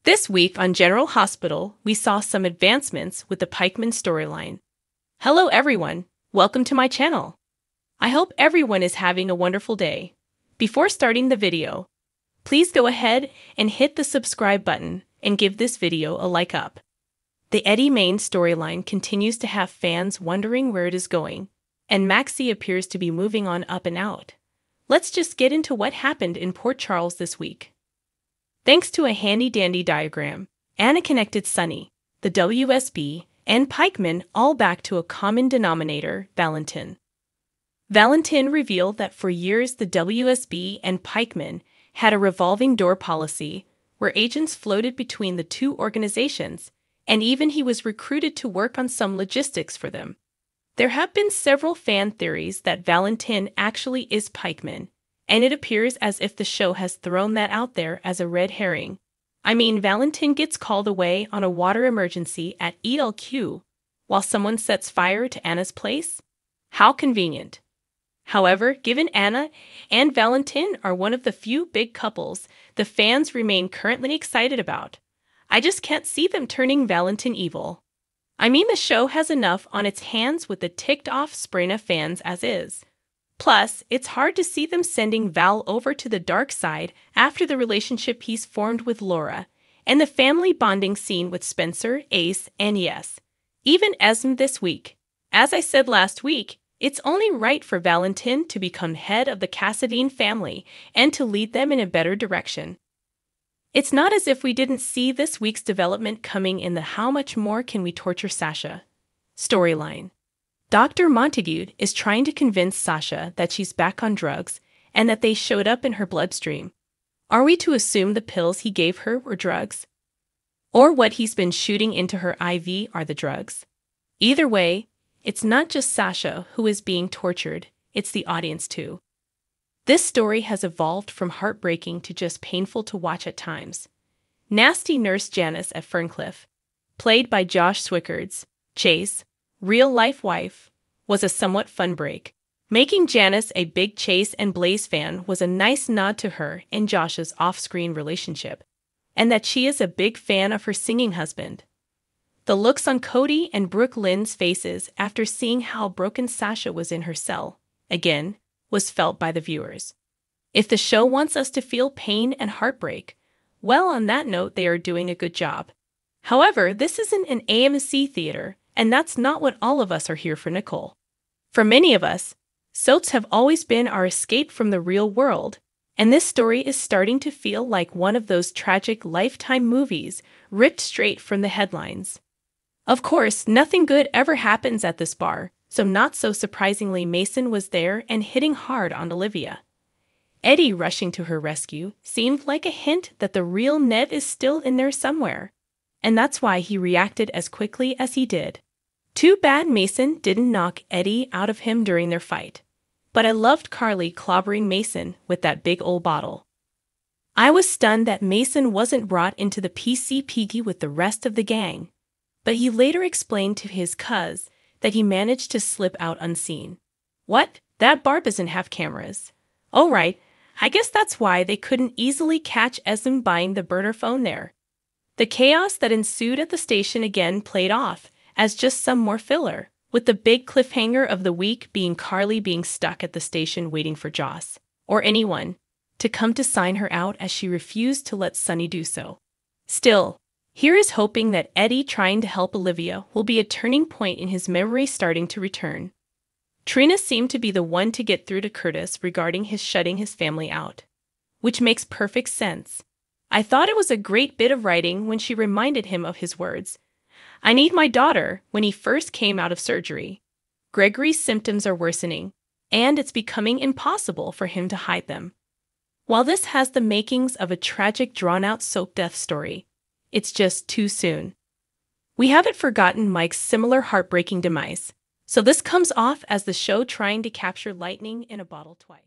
This week on General Hospital, we saw some advancements with the Pikeman storyline. Hello everyone, welcome to my channel. I hope everyone is having a wonderful day. Before starting the video, please go ahead and hit the subscribe button and give this video a like up. The Eddie Main storyline continues to have fans wondering where it is going, and Maxie appears to be moving on up and out. Let's just get into what happened in Port Charles this week. Thanks to a handy-dandy diagram, Anna connected Sunny, the WSB, and Pikeman all back to a common denominator, Valentin. Valentin revealed that for years the WSB and Pikeman had a revolving door policy where agents floated between the two organizations, and even he was recruited to work on some logistics for them. There have been several fan theories that Valentin actually is Pikeman, and it appears as if the show has thrown that out there as a red herring. I mean, Valentin gets called away on a water emergency at ELQ while someone sets fire to Anna's place? How convenient. However, given Anna and Valentin are one of the few big couples the fans remain currently excited about, I just can't see them turning Valentin evil. I mean, the show has enough on its hands with the ticked-off Sprina fans as is. Plus, it's hard to see them sending Val over to the dark side after the relationship he's formed with Laura, and the family bonding scene with Spencer, Ace, and yes, even Esme this week. As I said last week, it's only right for Valentin to become head of the Cassadine family and to lead them in a better direction. It's not as if we didn't see this week's development coming in the How Much More Can We Torture Sasha storyline. Dr. Montague is trying to convince Sasha that she's back on drugs and that they showed up in her bloodstream. Are we to assume the pills he gave her were drugs? Or what he's been shooting into her IV are the drugs? Either way, it's not just Sasha who is being tortured, it's the audience too. This story has evolved from heartbreaking to just painful to watch at times. Nasty Nurse Janice at Ferncliff, played by Josh Swickard's Chase, real-life wife, was a somewhat fun break. Making Janice a big Chase and Blaze fan was a nice nod to her and Josh's off-screen relationship, and that she is a big fan of her singing husband. The looks on Cody and Brooke Lynn's faces after seeing how broken Sasha was in her cell, again, was felt by the viewers. If the show wants us to feel pain and heartbreak, well, on that note, they are doing a good job. However, this isn't an AMC theater, and that's not what all of us are here for, Nicole. For many of us, soaps have always been our escape from the real world, and this story is starting to feel like one of those tragic Lifetime movies ripped straight from the headlines. Of course, nothing good ever happens at this bar, so not so surprisingly Mason was there and hitting hard on Olivia. Eddie rushing to her rescue seemed like a hint that the real Ned is still in there somewhere, and that's why he reacted as quickly as he did. Too bad Mason didn't knock Eddie out of him during their fight, but I loved Carly clobbering Mason with that big old bottle. I was stunned that Mason wasn't brought into the PCPG with the rest of the gang, but he later explained to his cuz that he managed to slip out unseen. What? That bar doesn't have cameras. Oh right, I guess that's why they couldn't easily catch Esme buying the burner phone there. The chaos that ensued at the station again played off as just some more filler, with the big cliffhanger of the week being Carly being stuck at the station waiting for Joss, or anyone, to come to sign her out as she refused to let Sunny do so. Still, here is hoping that Eddie trying to help Olivia will be a turning point in his memory starting to return. Trina seemed to be the one to get through to Curtis regarding his shutting his family out, which makes perfect sense. I thought it was a great bit of writing when she reminded him of his words, "I need my daughter," when he first came out of surgery. Gregory's symptoms are worsening, and it's becoming impossible for him to hide them. While this has the makings of a tragic drawn-out soap death story, it's just too soon. We haven't forgotten Mike's similar heartbreaking demise, so this comes off as the show trying to capture lightning in a bottle twice.